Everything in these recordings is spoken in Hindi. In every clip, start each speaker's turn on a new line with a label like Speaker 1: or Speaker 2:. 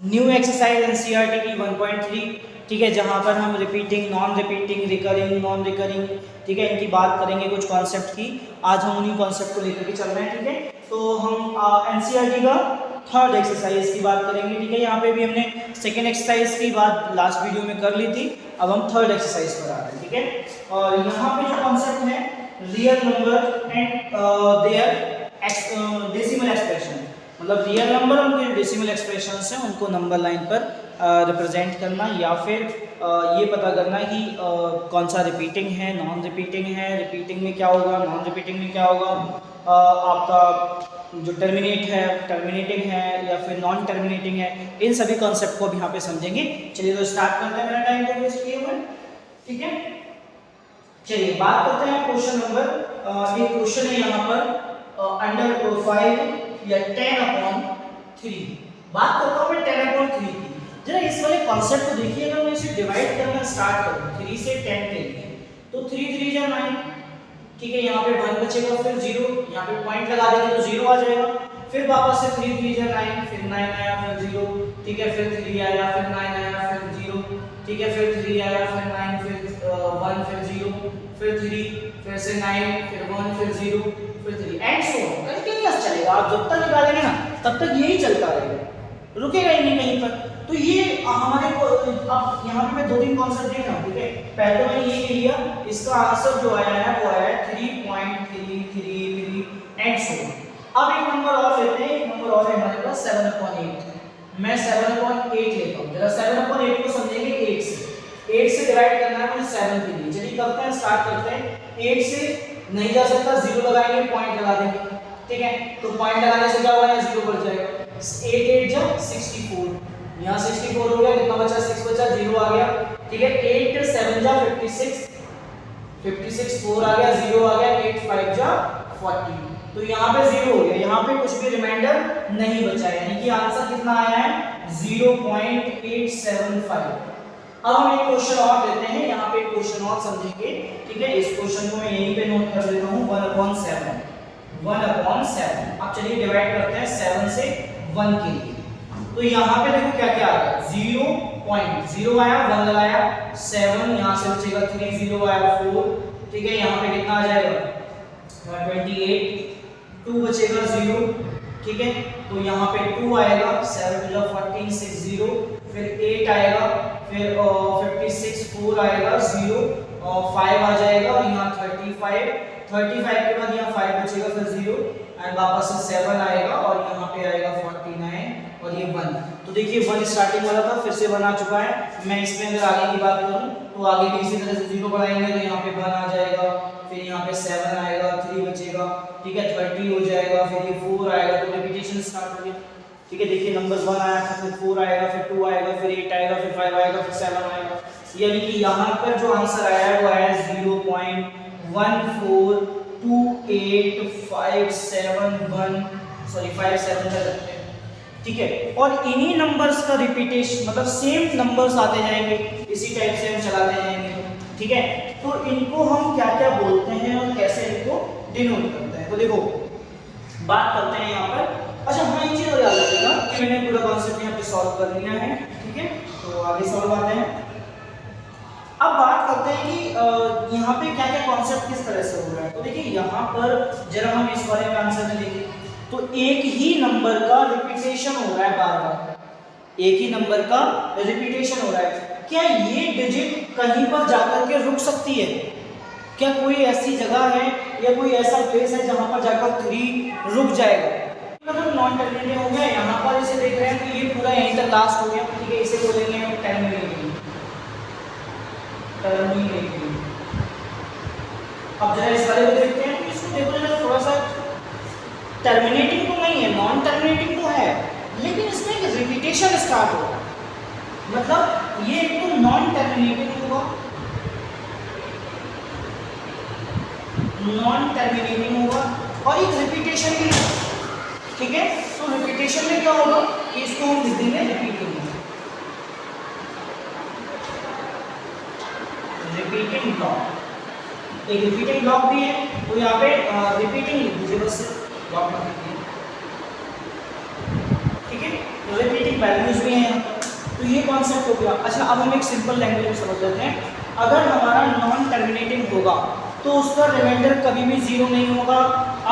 Speaker 1: न्यू एक्सरसाइज एनसीईआरटी की 1.3, ठीक है, जहाँ पर हम repeating, non repeating, recurring, non recurring, ठीक है, इनकी बात करेंगे कुछ कॉन्सेप्ट की। आज हम उन्हीं कॉन्सेप्ट को लेकर के चल रहे हैं, ठीक है। तो हम एनसीईआरटी का थर्ड एक्सरसाइज की बात करेंगे, ठीक है। यहाँ पे भी हमने सेकेंड एक्सरसाइज की बात लास्ट वीडियो में कर ली थी, अब हम थर्ड एक्सरसाइज पर आ रहे हैं, ठीक है। और यहाँ पे जो कॉन्सेप्ट है real number and their decimal expression, मतलब रियल नंबर उनके डेसिमल एक्सप्रेशंस हैं उनको नंबर लाइन पर रिप्रेजेंट करना, या फिर ये पता करना कि कौन सा रिपीटिंग है, नॉन रिपीटिंग है, रिपीटिंग में क्या होगा, नॉन रिपीटिंग में क्या होगा, आपका जो टर्मिनेटिंग है या फिर नॉन टर्मिनेटिंग है, इन सभी कॉन्सेप्ट को अब यहाँ पे समझेंगे। चलिए तो स्टार्ट करते हैं, मेरा टाइम को वेस्ट किए हुए, ठीक है। चलिए बात करते हैं क्वेश्चन नंबर, एक क्वेश्चन है यहाँ पर अंडर 5 या 10/3। बात करता हूँ मैं 10/3 की। जरा इस वाले कॉन्सेप्ट को देखिए, अगर मैं इसे डिवाइड करना स्टार्ट करूँ 3 से 10 के लिए, तो 3 3 जा 9, ठीक है। यहाँ पे 1 बचेगा, फिर 0, यहाँ पे पॉइंट लगा देंगे तो 0 आ जाएगा। फिर वापस से 3 3 जा 9, फिर 9 आया, फिर 0, ठीक है, फिर 3 आया, फिर 9 आया, फिर 0, ठीक है, फिर 3 आया, फिर 9, फिर 1, फिर 0, फिर 3, फिर से 9, फिर 1, फिर 0, फिर 3, एंड सो ऑन। कंटीन्यूअस चलेगा, आप जब तक निकालेंगे ना तब तक यही चलता रहेगा, रुकेगा ही नहीं कहीं पर। तो ये हमारे को अब यहाँ पे मैं 2-3 कॉन्सेप्ट देख रहा हूँ, ठीक है। पहले मैंने ये लिया, इसका आंसर जो आया है वो आया है 3.333 एंड सो ऑन। अब एक नंबर और लेते हैं, एक नंबर और है हमारे पास 7/8। मैं 7/8 लेता हूँ, जरा 7/8 को समझेंगे 8 से। 8 से डिवाइड करना है मुझे 7 के लिए। चलिए करते हैं, स्टार्ट करते हैं। 8 से नहीं जा सकता, 0 लगाएंगे, पॉइंट लगा देंगे, ठीक है। तो पॉइंट लगाने से क्या होगा, 0 बढ़ जाएगा। 8 8 जा 64, यहाँ 64 हो गया, कितना बचा, 6 बचा, 0 आ गया, ठीक है। 8 7 जा 56, 56 4 आ गया, 0 आ गया, 8 5 जा 40, तो यहाँ पे 0 हो गया, यहाँ पे कुछ भी रिमाइंडर नहीं बचा, यानी कि आंसर कितना आया है 0.875। अब हम एक क्वेश्चन और लेते हैं, यहाँ पे एक क्वेश्चन और समझेंगे, ठीक है। इस क्वेश्चन को मैं यहीं पे नोट कर देता हूँ, 1/7, 1/7। अब चलिए डिवाइड करते हैं 7 से 1 के लिए। तो यहाँ पे देखो क्या क्या आ गया, 0.0 आया, 1 लगाया, 7, यहाँ से बचेगा 3, 0 आया 4, ठीक है। यहाँ पे कितना आ जाएगा 128, 2 बचेगा 0, ठीक है। तो यहाँ पे 2 आएगा, 7 2 14, 6 0, फिर 8 आएगा, फिर 56 4 आएगा, 0 5 आ जाएगा, और यहाँ 35 के बाद यहाँ 5 बचेगा, फिर 0 एंड वापस से 7 आएगा, और यहाँ पे आएगा 49 और ये 1। तो देखिए 1 स्टार्टिंग वाला था, फिर से 1 आ चुका है। मैं इसमें अगर आगे की बात करूँ तो आगे भी इसी तरह से 0 बढ़ाएंगे तो यहाँ पे 1 आ जाएगा, फिर यहाँ पे 7 आएगा, 3 बचेगा, ठीक है, 30 हो जाएगा, फिर ये 4 आएगा, तो रिपीटेशन स्टार्ट हो गया, ठीक है। देखिए नंबर 1 आया था, फिर 4 आएगा, फिर 2 आएगा, फिर 8 आएगा, फिर 5 आएगा, फिर 7 आएगा, यानी कि यहाँ पर जो आंसर आया है वो आया 0.1428571 कर सकते हैं, ठीक है। और इन्हीं नंबर्स का रिपीटेशन, मतलब सेम नंबर्स आते जाएंगे, इसी टाइप से हम चलाते जाएंगे, ठीक है। तो इनको हम क्या क्या बोलते हैं और कैसे इनको डिनोट करते हैं, तो देखो बात करते हैं यहाँ पर। अच्छा हाँ, ये चीज और याद रखिएगा कि मैंने पूरा कॉन्सेप्ट यहाँ पे सॉल्व कर लिया है, ठीक है। तो आगे सॉल्व आते हैं। अब बात करते हैं कि यहाँ पे क्या क्या कॉन्सेप्ट किस तरह से हो रहा है। तो देखिए यहाँ पर जरा हम इस वाले में आंसर में देखें तो एक ही नंबर का रिपीटेशन हो रहा है, बार बार एक ही नंबर का रिपीटेशन हो रहा है। क्या ये डिजिट कहीं पर जाकर के रुक सकती है? क्या कोई ऐसी जगह है या कोई ऐसा प्लेस है जहां पर जाकर 3 रुक जाएगा? मतलब नॉन टर्मिनेटिव हो गया, यहाँ पर इसे देख रहे हैं तो ये पूरा यहीं तक लास्ट हो गया, ठीक है। इसे बोलेंगे हम टर्मिनेटिव। अब जरा इस वाले को देखते हैं, तो इसको देखो जरा थोड़ा सा, टर्मिनेटिंग तो नहीं है, नॉन टर्मिनेटिंग तो है, लेकिन इसमें एक रिपीटेशन स्टार्ट हो रहा है, मतलब ये एक तो नॉन टर्मिनेटिंग होगा, नॉन टर्मिनेटिंग होगा, और एक रिपीटेशन भी है, ठीक है। तो रिपीटेशन में क्या होगा कि इसको हम लिख देंगे रिपीटिंग, रिपीटिंग ब्लॉक, एक रिपीटिंग ब्लॉक भी है, तो यहाँ पे रिपीटिंग लिख दीजिए, बस ब्लॉक मत लिखिए, ठीक है। रिपीटिंग वैल्यूज भी हैं तो ये कॉन्सेप्ट हो गया। अच्छा, अब हम एक सिंपल लैंग्वेज में समझ लेते हैं। अगर हमारा नॉन टर्मिनेटिंग होगा तो उसका रिमाइंडर कभी भी जीरो नहीं होगा।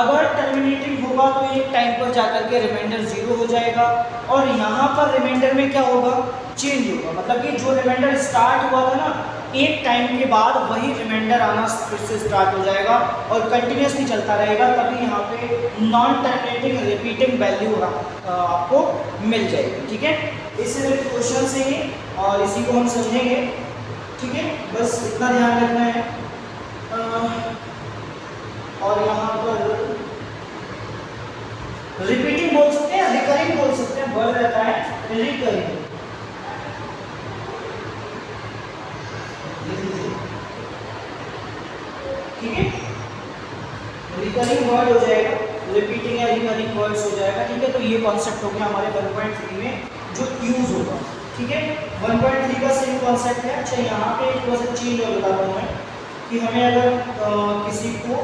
Speaker 1: अगर टर्मिनेटिंग होगा तो एक टाइम पर जाकर के रिमाइंडर जीरो हो जाएगा, और यहाँ पर रिमाइंडर में क्या होगा, चेंज होगा। मतलब कि जो रिमाइंडर स्टार्ट हुआ था ना, एक टाइम के बाद वही रिमाइंडर आना फिर से स्टार्ट हो जाएगा और कंटिन्यूसली चलता रहेगा। तभी यहाँ पे नॉन टर्मिनेटिंग रिपीटिंग वैल्यू आपको मिल जाएगी। ठीक है, इससे रिलेटेड क्वेश्चन से ही और इसी को हम समझेंगे। ठीक है, बस इतना ध्यान रखना है। और यहाँ पर रिपीटिंग बोल सकते हैं, रिकरिंग बोल सकते हैं, वर्ड रहता है रिकरिंग। ठीक है, रिकरिंग वर्ड हो जाएगा, रिपीटिंग या रिकरिंग वर्ड्स हो जाएगा। ठीक है, तो ये कॉन्सेप्ट हो गया हमारे 1.3 में जो यूज होगा। ठीक है, 1.3 का सेम कॉन्सेप्ट है। अच्छा, यहाँ पे थोड़ा सा चेंज और बता रहा हूँ मैं कि हमें अगर किसी को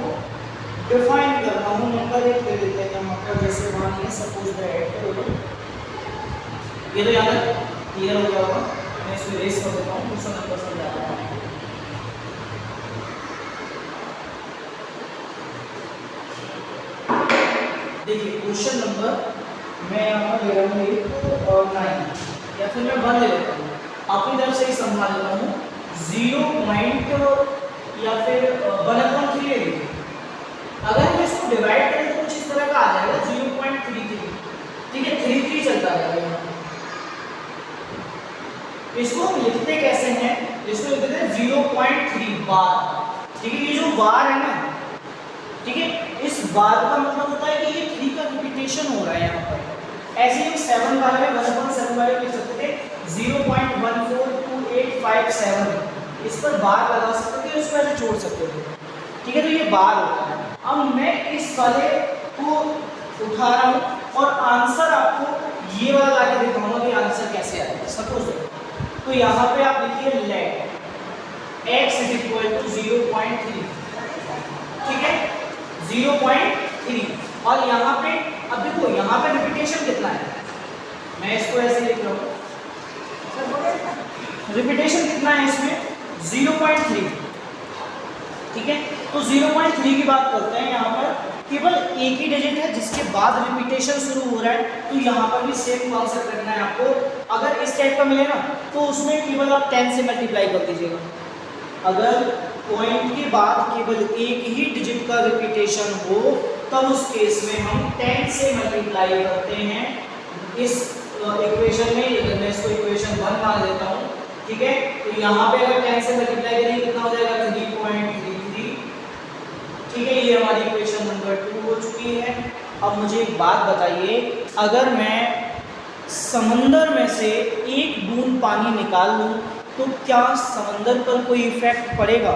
Speaker 1: डिफाइन करना हो, नंबर एक ले लेते हैं यहाँ पर। जैसे मानिए सपोज दैट, ये तो यहाँ तक क्लियर हो गया होगा, मैं इसमें रेस कर देता हूँ, दूसरा नंबर समझा रहा हूँ। देखिए, क्वेश्चन नंबर मैं यहाँ पर ले रहा हूँ 9, या फिर मैं 1 ले लेता हूँ, अपनी तरफ से ही संभाल लेता हूँ। 0 या फिर 1/3 ले लीजिए। अगर हम इसको डिवाइड करें तो कुछ इस तरह का आ जाएगा 0.33। ठीक है, 33 चलता रहेगा। इसको हम लिखते कैसे हैं, इसको लिखते हैं 0.3 बार। ठीक है, ये जो बार है ना, ठीक है, इस बार का मतलब होता है कि ये 3 का रिपीटेशन हो रहा है यहाँ पर। ऐसे ही 7 वाले में 1/7 वाले लिख सकते थे 0.142857, इस पर बार लगा सकते थे, इसको ऐसे छोड़ सकते थे। ठीक है, तो ये बार होता है। अब मैं इस वाले को उठा रहा हूँ और आंसर आपको ये वाला लाके दिखाऊंगा कि आंसर कैसे आएगा। सपोज तो यहाँ पे आप लिखिए लेट x = 0.3। ठीक है, 0.3, और यहाँ पे अब देखो यहाँ पे रिपीटेशन कितना है, मैं इसको ऐसे लिख रहा हूँ, रिपीटेशन कितना है इसमें 0.3। ठीक है, तो 0.3 की बात करते हैं। यहाँ पर केवल एक ही डिजिट है जिसके बाद रिपीटेशन शुरू हो रहा है, तो यहाँ पर भी सेम कॉन्सेप्ट रखना है आपको। अगर इस टाइप का मिले ना तो उसमें केवल आप 10 से मल्टीप्लाई कर दीजिएगा। अगर पॉइंट के बाद केवल एक ही डिजिट का रिपीटेशन हो तब उस केस में हम 10 से मल्टीप्लाई करते हैं इस इक्वेशन में। अगर मैं इसको इक्वेशन 1 मान लेता हूँ, ठीक है, तो यहाँ पे अगर 10 से मल्टीप्लाई करेंगे कितना हो जाएगा 3.33। ठीक है, ये हमारी इक्वेशन नंबर 2 हो चुकी है। अब मुझे एक बात बताइए, अगर मैं समंदर में से एक बूंद पानी निकाल लूँ तो क्या समंदर पर कोई इफेक्ट पड़ेगा?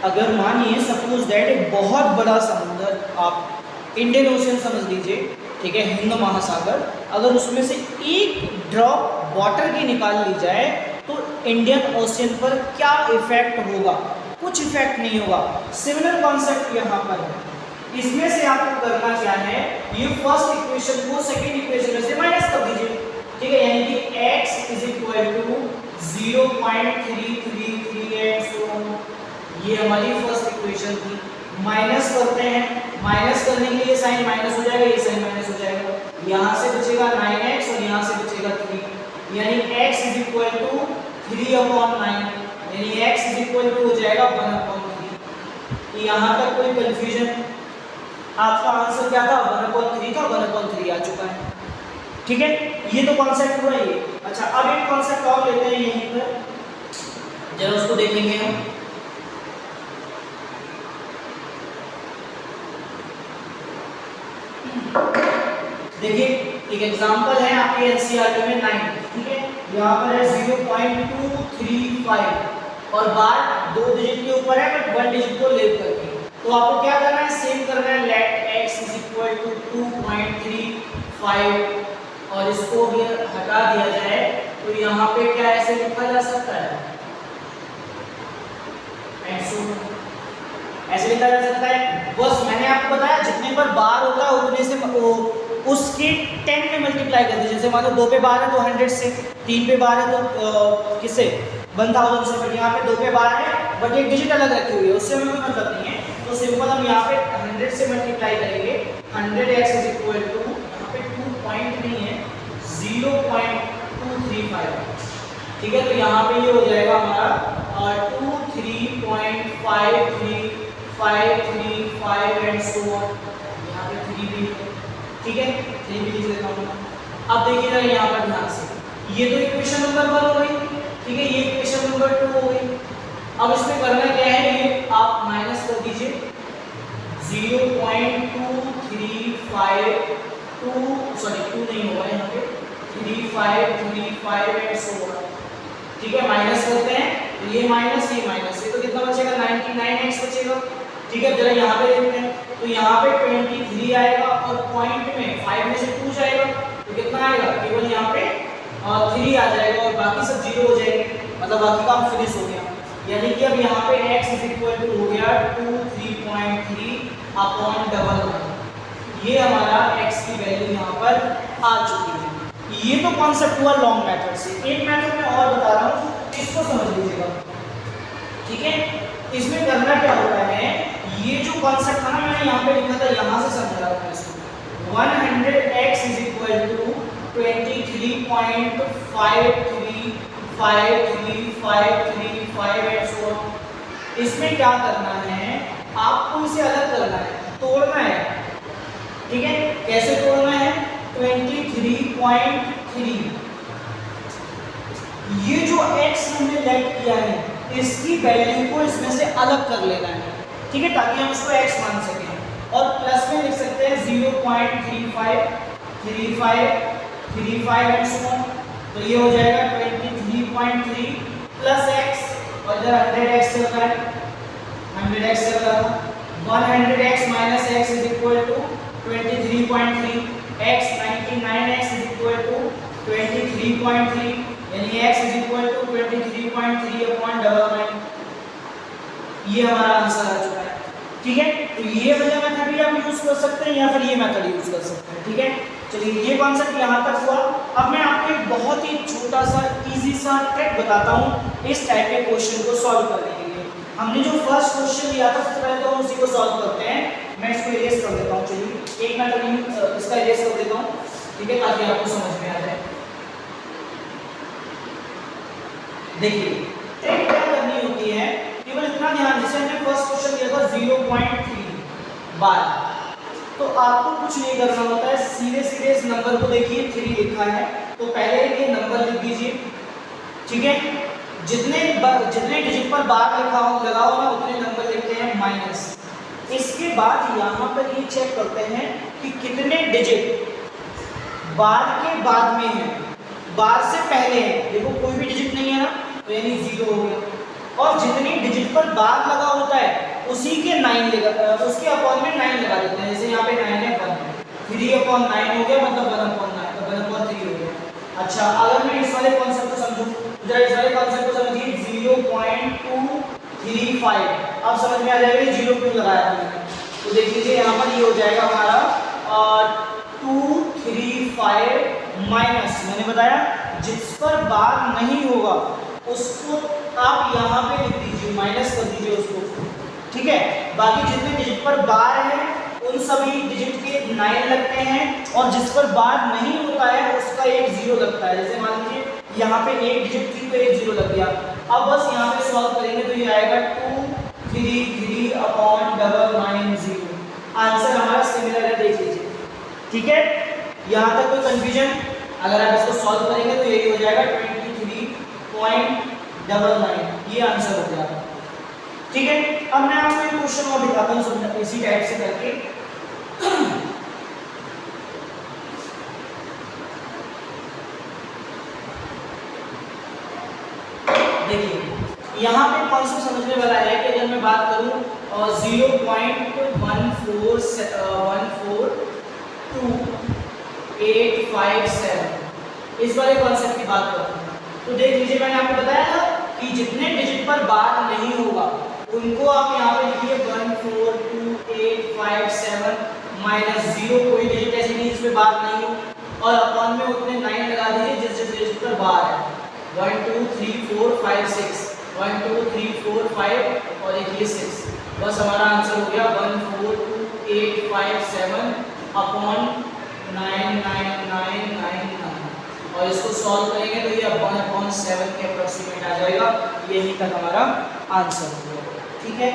Speaker 1: अगर मानिए सपोज दैट एक बहुत बड़ा समंदर, आप इंडियन ओशन समझ लीजिए, ठीक है, हिंद महासागर, अगर उसमें से एक ड्रॉप वाटर की निकाल ली जाए तो इंडियन ओशन पर क्या इफेक्ट होगा? कुछ इफेक्ट नहीं होगा। सिमिलर कॉन्सेप्ट यहाँ पर है। इसमें से आपको करना क्या है, ये फर्स्ट इक्वेशन को सेकंड इक्वेशन में से माइनस कर दीजिए। ठीक है, यानी कि x = 0.333x, ये हमारी फर्स्ट इक्वेशन थी। माइनस करते हैं, माइनस करने के लिए साइन माइनस हो जाएगा, ये साइन माइनस हो जाएगा, यहाँ से बचेगा 9x और यहाँ से बचेगा 3, यानी x = 3/9, यानी x = हो जाएगा 1/3। यहाँ तक कोई कंफ्यूजन? आपका आंसर क्या था? 1/3 था, 1/3 आ चुका है। ठीक है, ये तो कॉन्सेप्ट हुआ ये। अच्छा, अब एक कॉन्सेप्ट और लेते हैं यहीं पर, जरा उसको देखेंगे हम। देखिए, एक एग्जांपल है आपके एनसीईआरटी में 9, ठीक है, यहाँ पर है 0.235 और बार 2 डिजिट के ऊपर है बट 1 डिजिट को लेव करके। तो आपको क्या करना है, सेम करना है, लेट x = 2.35 और इसको भी हटा दिया जाए तो यहाँ पे क्या ऐसे लिखा जा सकता है, ऐसे लिखा जा सकता है। बस मैंने आपको बताया जितने पर बार होता है उतने से उस उसके 10 में मल्टीप्लाई कर दीजिए। जैसे मानो 2 पे बार है तो 100 से, 3 पे बार है तो किससे 1000 से, बट यहाँ पे 2 पे बार है बट एक डिजिट अलग रखी हुई है, उससे हमें कोई मतलब नहीं है। तो सिंपल हम यहाँ पे 100 से मल्टीप्लाई करेंगे। 100x इज इक्वल टू, यहाँ पे 2 पॉइंट नहीं है, 0.235, ठीक है। तो यहाँ पे ये हो जाएगा हमारा 23.5353 एंड सो ऑन। यहाँ पे 3 भी है, ठीक है, 3 भी लिख देता हूँ। अब देखिएगा यहाँ पर ध्यान से, ये तो इक्वेशन नंबर 1 हो गई, ठीक है, ये इक्वेशन नंबर 2 हो गई। अब इसमें करना क्या है, ये आप माइनस कर दीजिए 2 नहीं होगा यहाँ पे 3535 एंड सो ऑन, ठीक है। माइनस करते हैं तो ये माइनस, ये तो कितना बचेगा 99x बचेगा, ठीक है। जरा यहाँ पे देखते हैं तो यहाँ पे 23 आएगा और पॉइंट में 5 में से 2 जाएगा तो कितना आएगा, केवल यहाँ पे 3 आ जाएगा और बाकी सब 0 हो जाएंगे, मतलब बाकी काम फिनिश हो गया। यानी कि अब यहाँ पे x इज इक्वल टू हो गया 23.3/11। ये हमारा x की वैल्यू यहाँ पर आ चुकी है। ये तो कॉन्सेप्ट हुआ लॉन्ग मेथड से। एक मेथड में और बता रहा हूँ, इसको समझ लीजिएगा, ठीक है। इसमें करना क्या होता है, ये जो कॉन्सेप्ट था ना मैंने यहाँ पे लिखा था, यहाँ से समझ रहा हूँ इसको। 100x is equal to 23.535335 and so on. इसमें क्या करना है, आपको इसे अलग करना है, तोड़ना है, ठीक है। कैसे तोड़ना है, 23.3, ये जो x हमने लेट किया है इसकी वैल्यू को इसमें से अलग कर लेना है, ठीक है, ताकि हम इसको x मान सकें। और प्लस में लिख सकते हैं 0.3535 एंड सो ऑन। तो ये हो जाएगा 23.3 प्लस x, और इधर 100x चल रहा है, 100x चल रहा था, 100x minus x is equal to 23.3, x 99x is equal to 23.3, यानी x इज इक्वल टू 23.3/11। ये हमारा आंसर आ चुका है, ठीक है। तो ये वाला मेथड भी आप यूज कर सकते हैं या फिर ये मेथड यूज कर सकते हैं, ठीक है। चलिए ये कॉन्सेप्ट यहाँ तक हुआ। अब मैं आपको एक बहुत ही छोटा सा इजी सा ट्रिक बताता हूँ इस टाइप के क्वेश्चन को सॉल्व करने के लिए। हमने जो फर्स्ट क्वेश्चन लिया था सबसे पहले तो हम उसी को सॉल्व करते हैं। मैं इसको इरेज कर देता हूँ, चलिए एक मेथड इसका इरेज कर देता हूँ, ठीक है, ताकि आपको समझ में आ जाए। देखिए ट्रिक क्या करनी होती है, केवल इतना ध्यान, जैसे हमने फर्स्ट क्वेश्चन लिया था 0.3 बार, तो आपको कुछ नहीं करना होता है, सीधे सीधे इस नंबर को देखिए 3 लिखा है तो पहले ये नंबर लिख दीजिए, ठीक है। जितने डिजिट पर बार लगा हो ना उतने नंबर लिखते हैं माइनस। इसके बाद यहाँ पर ये चेक करते हैं कि कितने डिजिट बार के बाद में है, बार से पहले है, देखो कोई भी डिजिट नहीं है ना तो यानी 0 हो गया। और जितनी डिजिट पर बार लगा होता है उसी के 9 लगा, उसके अपॉन में 9 लगा देते हैं। जैसे यहाँ पे 9 है 1, 3/9 हो गया, मतलब 1/9, तो 1/3 हो गया। अच्छा अगर मैं इस वाले कॉन्सेप्ट को समझूं, जरा इस वाले कॉन्सेप्ट को समझिए 0.235। अब समझ में आ जाएगा 0 क्यों लगाया हमने। तो देख लीजिए यहाँ पर ये हो जाएगा हमारा 235 माइनस, मैंने बताया जिस पर बार नहीं होगा उसको आप यहाँ पे लिख दीजिए, माइनस कर दीजिए उसको, ठीक है। बाकी जितने डिजिट पर बार है उन सभी डिजिट के 9 लगते हैं और जिस पर बार नहीं होता है उसका एक 0 लगता है। जैसे मान लीजिए यहाँ पे एक डिजिट थी तो एक 0 लग गया। अब बस यहाँ पे सॉल्व करेंगे तो ये आएगा 233/990। आंसर हमारा सिमिलर है, देख लीजिए, ठीक है। यहाँ तक कोई कंफ्यूजन, अगर आप इसको सॉल्व करेंगे तो यही हो जाएगा 23.99, ये आंसर हो गया, ठीक है। अब मैं आपको एक क्वेश्चन और दिखाता हूँ इसी टाइप से करके। देखिए यहाँ पे कॉन्सेप्ट समझने वाला है कि अगर मैं बात करूँ 0.14142,857 इस वाले कॉन्सेप्ट की बात करते हैं। तो देख लीजिए मैंने आपको बताया था कि जितने डिजिट पर बार नहीं होगा उनको आप यहाँ पे लिखिए 142857 -0 कोई डिजिट ऐसी नहीं जिसमें बार नहीं हो, और अपॉन में उतने 9 लगा दीजिए जिस डिजिट पर बार है। 1 2 3 4 5 6 1 2 3 4 5 और एक ये 6। बस हमारा आंसर हो गया 1 4 2 8 5 7 अपॉन 9 9 9 9 9। और इसको सॉल्व करेंगे तो ये 1/7 के अप्रोक्सीमेट आ जाएगा। यही तक हमारा आंसर होगा। ठीक है,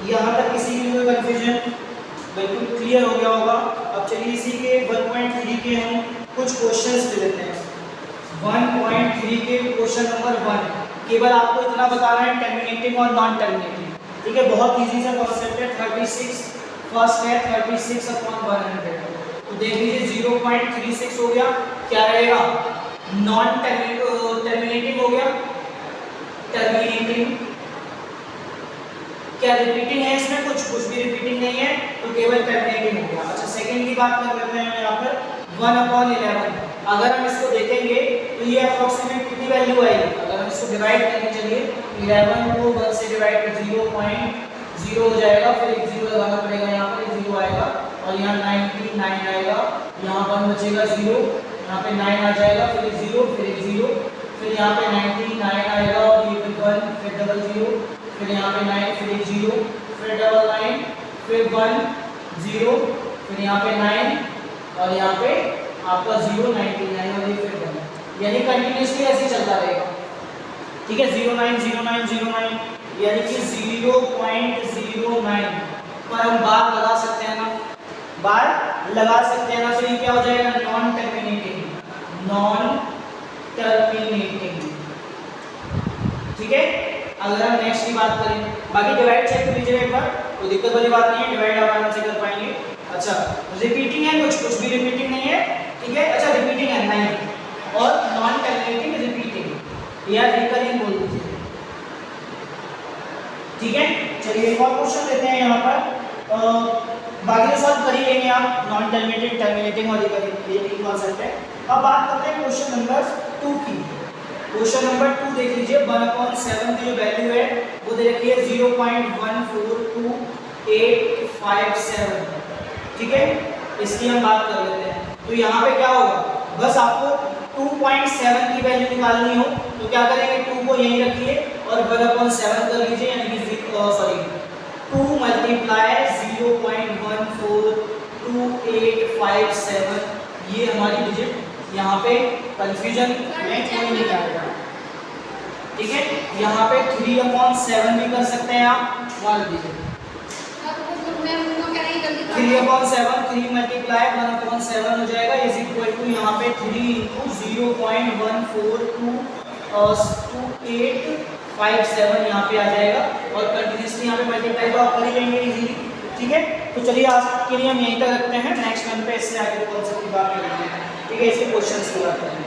Speaker 1: यहाँ तक किसी की कोई कंफ्यूजन? बिल्कुल क्लियर हो गया होगा। अब चलिए इसी के 1.3 के हम कुछ क्वेश्चंस ले लेते हैं। 1.3 के क्वेश्चन नंबर 1 केवल आपको इतना बताना है टर्मिनेटिंग और नॉन टर्मिनेटिंग। ठीक है, बहुत इजी सा कॉन्सेप्ट है। 36 फर्स्ट है 36 अपॉन 100। तो देख लीजिए 0.36 हो गया, क्या रहेगा? नॉन टर्मिनेटिंग हो गया, टर्मिनेटिंग। क्या रिपीटिंग है इसमें? कुछ भी रिपीटिंग नहीं है, तो केवल टर्मिनेटिंग हो गया। अच्छा, सेकंड की बात कर लेते हैं यहाँ पर 1/11। अगर हम इसको देखेंगे तो ये अप्रोक्सीमेट कितनी वैल्यू आएगी? अगर हम इसको डिवाइड करेंगे, चलिए 11 को 1 से डिवाइड कर 0.0 हो जाएगा, फिर एक 0 लगाना पड़ेगा, यहाँ पर 0 आएगा और यहाँ 99 आएगा, यहाँ 1 बचेगा 0, यहाँ पे 9 आ जाएगा, फिर एक 0, फिर एक 0, फिर यहाँ पे 99 आएगा और ये फिर 1, फिर डबल 0, फिर यहाँ पे 9, फिर एक 0, फिर डबल 9, फिर 1 0, फिर यहाँ पे 9 और यहाँ पे आपका 0 99 और ये फिर 1, यानी कंटिन्यूसली ऐसे चलता रहेगा। ठीक है, 09 09 09 यानी कि 0.09 पर हम बार लगा सकते हैं ना, बार लगा सकते हैं ना, तो ये क्या हो जाएगा? Non terminating, non terminating. ठीक है, अगर हम नेक्स्ट की बात करें, बाकी डिवाइड चेक कर लीजिए एक बार, कोई दिक्कत वाली बात नहीं है, डिवाइड आप आराम से कर पाएंगे। अच्छा, रिपीटिंग है, कुछ भी रिपीटिंग नहीं है। ठीक है, अच्छा रिपीटिंग है 9 और नॉन टर्मिनेटिंग रिपीटिंग या रिकरिंग बोल दीजिए। ठीक है, चलिए एक और क्वेश्चन लेते हैं यहाँ पर। बाकी तो सॉल्व कर ही लेंगे आप, नॉन टर्मिनेटिंग, टर्मिनेटिंग और रिकरिंग, ये तीन कॉन्सेप्ट है। अब बात करते हैं क्वेश्चन नंबर 2 की। क्वेश्चन नंबर 2 देख लीजिए, 1/7 की जो वैल्यू है वो दे रखी है 0.14287। ठीक है, इसकी हम बात कर लेते हैं। तो यहाँ पे क्या होगा? बस आपको 2.7 की वैल्यू निकालनी हो तो क्या करेंगे? 2 को यहीं रखिए और 1/7 कर लीजिए, यानी कि 2 मल्टीप्लाई 0.142857। ये हमारी डिजिट, यहाँ पे कंफ्यूजन में कोई नहीं आएगा। ठीक है, यहाँ पे 3/7 भी कर सकते हैं आप, मान लीजिए 3/7, 3 मल्टीप्लाई 1/7 हो जाएगा, इज इक्वल टू यहाँ पे 3 इंटू 0.142857 यहाँ पे आ जाएगा और कंटिन्यूसली यहाँ पे मल्टीप्लाई तो आप कर ही लेंगे इजीली। ठीक है, तो चलिए आज के लिए हम यहीं तक रखते हैं, नेक्स्ट वन पे इससे आगे कॉन्सेप्ट की बात करेंगे। ठीक है, इसके क्वेश्चंस की बात करेंगे।